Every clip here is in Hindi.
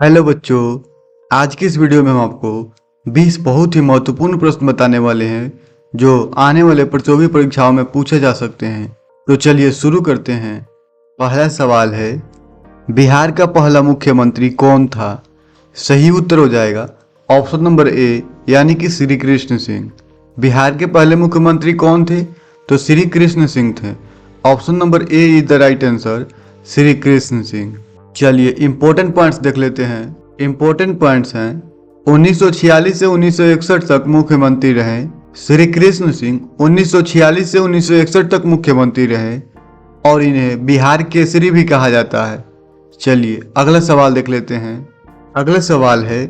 हेलो बच्चों, आज की इस वीडियो में हम आपको 20 बहुत ही महत्वपूर्ण प्रश्न बताने वाले हैं जो आने वाले प्रतियोगी परीक्षाओं में पूछे जा सकते हैं। तो चलिए शुरू करते हैं। पहला सवाल है, बिहार का पहला मुख्यमंत्री कौन था? सही उत्तर हो जाएगा ऑप्शन नंबर ए यानी कि श्री कृष्ण सिंह। बिहार के पहले मुख्यमंत्री कौन थे? तो श्री कृष्ण सिंह थे। Option number A is the right answer, Shri Krishna Singh. चलिए इंपॉर्टेंट पॉइंट्स देख लेते हैं। इंपॉर्टेंट पॉइंट्स हैं, 1946 से 1961 तक मुख्यमंत्री रहे श्री कृष्ण सिंह। 1946 से 1961 तक मुख्यमंत्री रहे और इन्हें बिहार केसरी भी कहा जाता है। चलिए अगला सवाल देख लेते हैं। अगला सवाल है,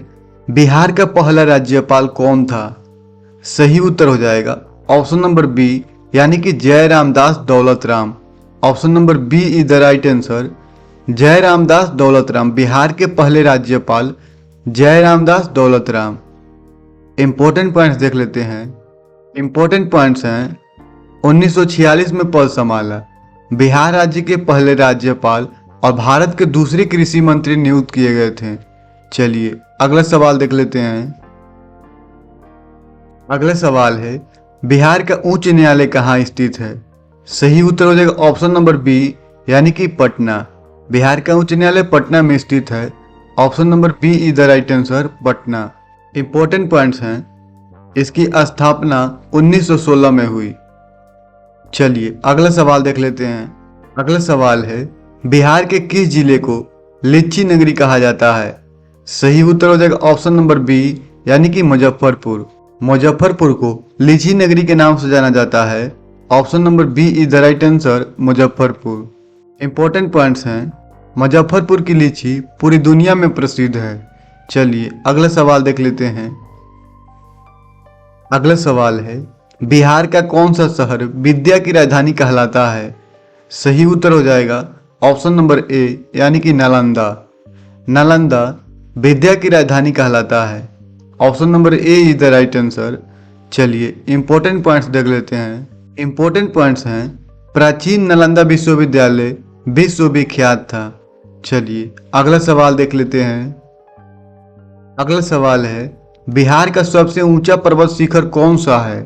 बिहार का पहला राज्यपाल कौन था? सही उत्तर हो जाएगा ऑप्शन नंबर बी यानी कि Jairam Das Daulat Ram. Option number B is the right answer, Jairam Das Daulat Ram. Bihar के पहले राज्यपाल जयराम दास दौलत राम। इंपॉर्टेंट पॉइंट्स देख लेते हैं। इंपॉर्टेंट पॉइंट्स हैं, 1946 में पद संभाला, बिहार राज्य के पहले राज्यपाल और भारत के दूसरे कृषि मंत्री नियुक्त किए गए थे। चलिए अगला सवाल देख लेते हैं। अगला सवाल है, बिहार का उच्च न्यायालय कहाँ स्थित है? सही उत्तर हो जाएगा ऑप्शन नंबर बी यानी कि पटना। बिहार का उच्च न्यायालय पटना में स्थित है। Option number B is the right answer, Patna. Important points हैं, इसकी स्थापना 1916 में हुई। चलिए अगला सवाल देख लेते हैं। अगला सवाल है, बिहार के किस जिले को लीची नगरी कहा जाता है? सही उत्तर हो जाएगा ऑप्शन नंबर बी यानी कि मुजफ्फरपुर। मुजफ्फरपुर को लीची नगरी के नाम से जाना जाता है। Option number B is the right answer, Muzaffarpur. Important points हैं, मुजफ्फरपुर की लीची पूरी दुनिया में प्रसिद्ध है। चलिए अगला सवाल देख लेते हैं। अगला सवाल है, बिहार का कौन सा शहर विद्या की राजधानी कहलाता है? सही उत्तर हो जाएगा ऑप्शन नंबर ए यानी कि नालंदा। नालंदा विद्या की राजधानी कहलाता है। Option number A is the right answer. चलिए इंपॉर्टेंट पॉइंट्स देख लेते हैं। इंपॉर्टेंट पॉइंट्स हैं, प्राचीन नालंदा विश्वविद्यालय विश्वविख्यात था। चलिए अगला सवाल देख लेते हैं। अगला सवाल है, बिहार का सबसे ऊंचा पर्वत शिखर कौन सा है?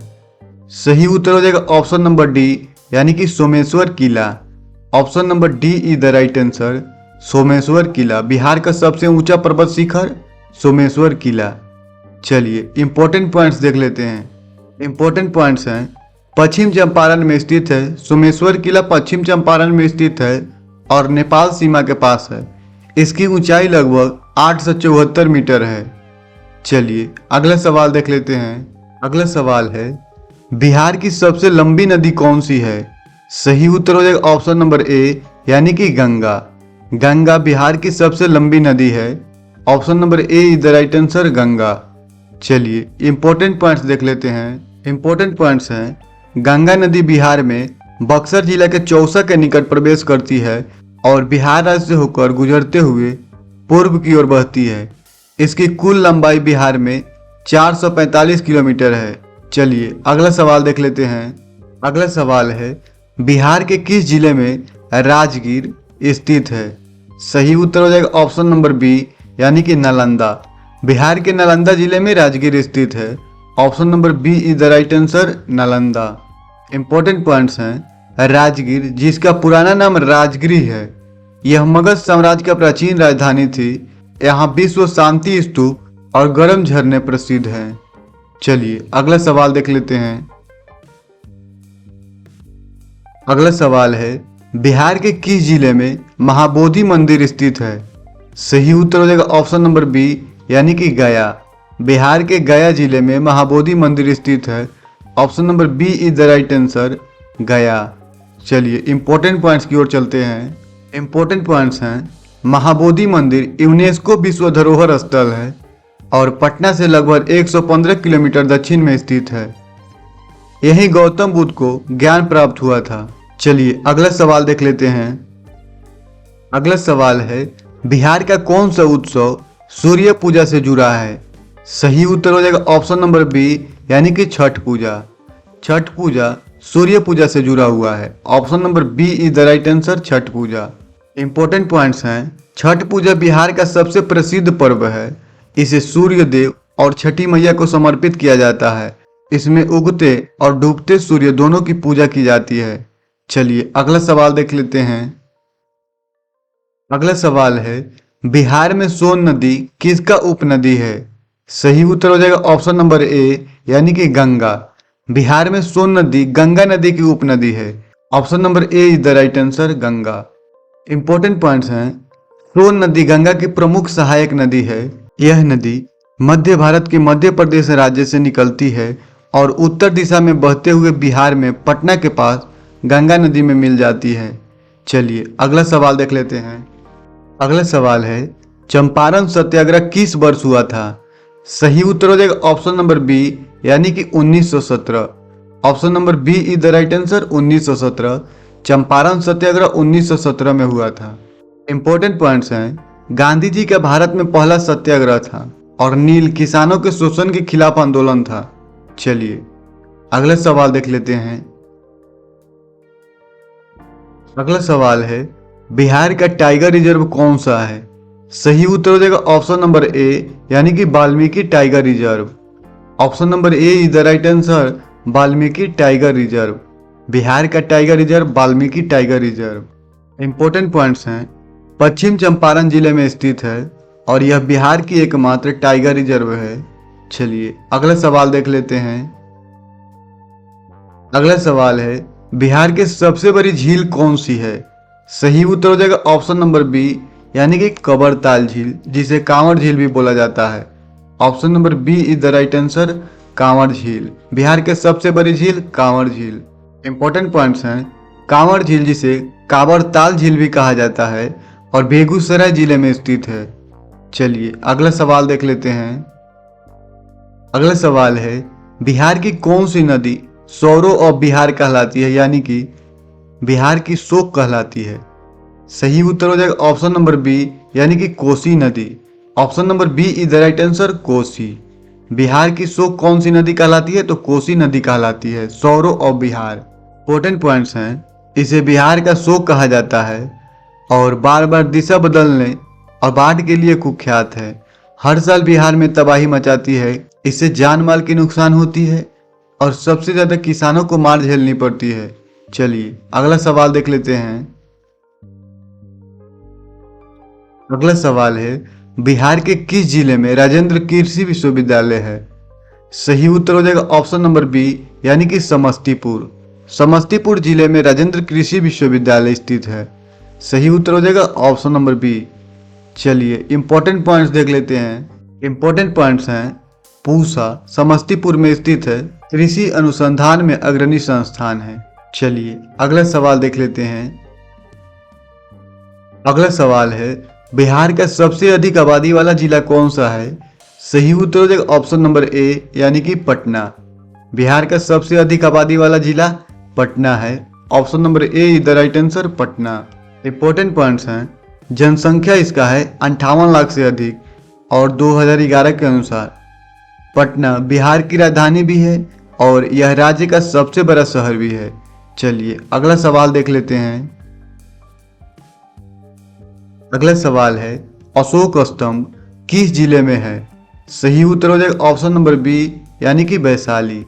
सही उत्तर हो जाएगा ऑप्शन नंबर डी यानी कि सोमेश्वर किला। Option number D is the right answer, Someshwar किला। बिहार का सबसे ऊंचा पर्वत शिखर सोमेश्वर किला। चलिए इंपॉर्टेंट पॉइंट्स देख लेते हैं। इंपॉर्टेंट पॉइंट्स हैं, पश्चिम चंपारण में स्थित है। सोमेश्वर किला पश्चिम चंपारण में स्थित है और नेपाल सीमा के पास है। इसकी ऊंचाई लगभग 874 मीटर है। चलिए अगला सवाल देख लेते हैं। अगला सवाल है, बिहार की सबसे लंबी नदी कौन सी है? सही उत्तर हो जाएगा ऑप्शन नंबर ए यानी कि गंगा। गंगा बिहार की सबसे लंबी नदी है। Option number A is the right answer, Ganga. चलिए इंपॉर्टेंट पॉइंट्स देख लेते हैं। इंपॉर्टेंट पॉइंट्स हैं, गंगा नदी बिहार में बक्सर जिला के चौसा के निकट प्रवेश करती है और बिहार राज्य से होकर गुजरते हुए पूर्व की ओर बहती है। इसकी कुल लंबाई बिहार में 445 किलोमीटर है। चलिए अगला सवाल देख लेते हैं। अगला सवाल है, बिहार के किस जिले में राजगीर स्थित है? सही उत्तर हो जाएगा ऑप्शन नंबर बी यानी कि नालंदा। बिहार के नालंदा जिले में राजगीर स्थित है। Option number B is the right answer, Nalanda. Important points हैं, राजगीर जिसका पुराना नाम राजगिरी है, यह मगध साम्राज्य का प्राचीन राजधानी थी। यहाँ विश्व शांति स्तूप और गर्म झरने प्रसिद्ध हैं। चलिए अगला सवाल देख लेते हैं। अगला सवाल है, बिहार के किस जिले में महाबोधि मंदिर स्थित है? सही उत्तर हो जाएगा ऑप्शन नंबर बी यानी कि गया। बिहार के गया जिले में महाबोधि मंदिर स्थित है। Option number B is the right answer, Gaya. चलिए इंपॉर्टेंट पॉइंट्स की ओर चलते हैं। इंपॉर्टेंट पॉइंट्स हैं, महाबोधि मंदिर यूनेस्को विश्व धरोहर स्थल है और पटना से लगभग 115 किलोमीटर दक्षिण में स्थित है। यहीं गौतम बुद्ध को ज्ञान प्राप्त हुआ था। चलिए अगला सवाल देख लेते हैं। अगला सवाल है, बिहार का कौन सा उत्सव सूर्य पूजा से जुड़ा है? सही उत्तर हो जाएगा ऑप्शन नंबर बी यानी कि छठ पूजा। छठ पूजा सूर्य पूजा से जुड़ा हुआ है। Option number B is the right answer, Chhath Puja. Important points हैं। छठ पूजा बिहार का सबसे प्रसिद्ध पर्व है। इसे सूर्य देव और छठी मैया को समर्पित किया जाता है। इसमें उगते और डूबते सूर्य दोनों की पूजा की जाती है। चलिए अगला सवाल देख लेते हैं। अगला सवाल है, बिहार में सोन नदी किसका उपनदी है? सही उत्तर हो जाएगा ऑप्शन नंबर ए यानी कि गंगा। बिहार में सोन नदी गंगा नदी की उपनदी है। Option number A is the right answer, Ganga. Important points हैं। सोन नदी गंगा की प्रमुख सहायक नदी है। यह नदी मध्य भारत के मध्य प्रदेश राज्य से निकलती है और उत्तर दिशा में बहते हुए बिहार में पटना के पास गंगा नदी में मिल जाती है। चलिए अगला सवाल देख लेते हैं। अगला सवाल है, चंपारण सत्याग्रह किस वर्ष हुआ था? सही उत्तर हो जाएगा ऑप्शन नंबर बी यानी कि 1917। Option number B is the right answer, 1917। Champaran Satyagraha 1917 में हुआ था। इंपॉर्टेंट पॉइंट्स हैं। गांधी जी का भारत में पहला सत्याग्रह था और नील किसानों के शोषण के खिलाफ आंदोलन था। चलिए अगला सवाल देख लेते हैं। अगला सवाल है, बिहार का टाइगर रिजर्व कौन सा है? सही उत्तर हो जाएगा ऑप्शन नंबर ए यानी कि Valmiki tiger reserve. Option number A is the right answer, Valmiki tiger reserve. Bihar का tiger reserve Valmiki tiger reserve. Important points हैं। पश्चिम चंपारण जिले में स्थित है और यह बिहार की एकमात्र टाइगर रिजर्व है। चलिए अगला सवाल देख लेते हैं। अगला सवाल है, बिहार की सबसे बड़ी झील कौन सी है? सही उत्तर हो जाएगा ऑप्शन नंबर बी यानी कि कबरताल झील, जिसे कांवड़ झील भी बोला जाता है। Option number B is the right answer, Kanwar Jheel. Bihar के सबसे बड़ी झील कांवड़ झील। इंपॉर्टेंट पॉइंट्स हैं। कांवड़ झील जिसे कांवड़ताल झील भी कहा जाता है और बेगूसराय जिले में स्थित है। चलिए अगला सवाल देख लेते हैं। अगला सवाल है, बिहार की कौन सी नदी सौरों ऑफ बिहार कहलाती है यानी कि बिहार की शोक कहलाती है? सही उत्तर हो जाएगा ऑप्शन नंबर बी यानी कि कोसी नदी। Option number B is the right answer, Kosi. Bihar की शोक कौन सी नदी कहलाती है? तो कोसी नदी कहलाती है, सौरों ऑफ बिहार। इंपॉर्टेंट पॉइंट्स हैं। इसे बिहार का शोक कहा जाता है और बार बार दिशा बदलने और बाढ़ के लिए कुख्यात है। हर साल बिहार में तबाही मचाती है। इससे जान माल की नुकसान होती है और सबसे ज्यादा किसानों को मार झेलनी पड़ती है। चलिए अगला सवाल देख लेते हैं। अगला सवाल है, बिहार के किस जिले में राजेंद्र कृषि विश्वविद्यालय है? सही उत्तर हो जाएगा ऑप्शन नंबर बी यानी कि समस्तीपुर। समस्तीपुर जिले में राजेंद्र कृषि विश्वविद्यालय स्थित है। सही उत्तर हो जाएगा ऑप्शन नंबर बी। चलिए इंपॉर्टेंट पॉइंट्स देख लेते हैं। इंपॉर्टेंट पॉइंट्स हैं। पूसा समस्तीपुर में स्थित है, कृषि अनुसंधान में अग्रणी संस्थान है। चलिए अगला सवाल देख लेते हैं। अगला सवाल है, बिहार का सबसे अधिक आबादी वाला जिला कौन सा है? सही उत्तर हो जाएगा ऑप्शन नंबर ए यानी कि पटना। बिहार का सबसे अधिक आबादी वाला जिला पटना है। Option number A is the right answer, Patna. Important points हैं। जनसंख्या इसका है 58 लाख से अधिक और 2011 के अनुसार पटना बिहार की राजधानी भी है और यह राज्य का सबसे बड़ा शहर भी है। चलिए अगला सवाल देख लेते हैं। अगला सवाल है, अशोक स्तंभ किस जिले में है? सही उत्तर हो जाएगा ऑप्शन नंबर बी यानी कि वैशाली।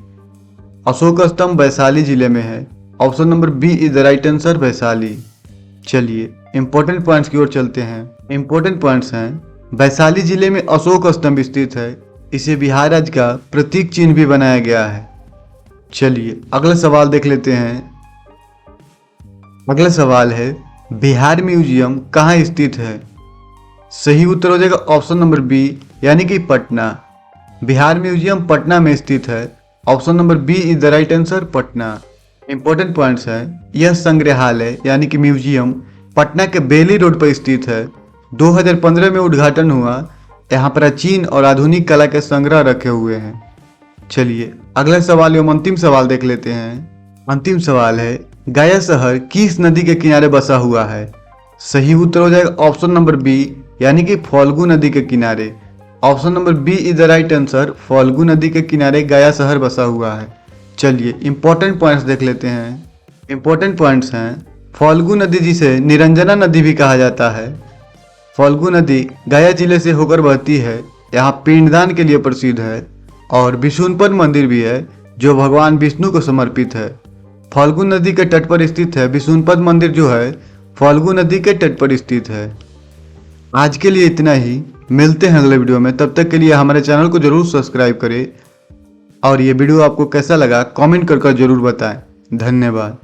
अशोक स्तंभ वैशाली जिले में है। Option number B is the right answer, Vaishali. चलिए इंपॉर्टेंट पॉइंट्स की ओर चलते हैं। इंपॉर्टेंट पॉइंट्स हैं। वैशाली जिले में अशोक स्तंभ स्थित है। इसे बिहार राज्य का प्रतीक चिन्ह भी बनाया गया है। चलिए अगला सवाल देख लेते हैं। अगला सवाल है, बिहार म्यूजियम कहाँ स्थित है? सही उत्तर हो जाएगा ऑप्शन नंबर बी यानी कि पटना। बिहार म्यूजियम पटना में स्थित है। Option number B is the right answer, Patna. Important points है। यह संग्रहालय यानी कि म्यूजियम पटना के बेली रोड पर स्थित है। 2015 में उद्घाटन हुआ। यहाँ प्राचीन और आधुनिक कला के संग्रह रखे हुए हैं। चलिए अगला सवाल एवं अंतिम सवाल देख लेते हैं। अंतिम सवाल है, गया शहर किस नदी के किनारे बसा हुआ है? सही उत्तर हो जाएगा ऑप्शन नंबर बी यानी कि फाल्गु नदी के किनारे। Option number B is the right answer, Phalgu नदी के किनारे गया शहर बसा हुआ है। चलिए इंपॉर्टेंट पॉइंट्स देख लेते हैं। इंपॉर्टेंट पॉइंट्स हैं। फाल्गु नदी जिसे निरंजना नदी भी कहा जाता है। फाल्गु नदी गया जिले से होकर बहती है। यहाँ पिंडदान के लिए प्रसिद्ध है और विष्णुपद मंदिर भी है जो भगवान विष्णु को समर्पित है। फाल्गु नदी के तट पर स्थित है विष्णुपद मंदिर जो है फाल्गु नदी के तट पर स्थित है। आज के लिए इतना ही, मिलते हैं अगले वीडियो में। तब तक के लिए हमारे चैनल को जरूर सब्सक्राइब करें और ये वीडियो आपको कैसा लगा कमेंट कर जरूर बताएं। धन्यवाद।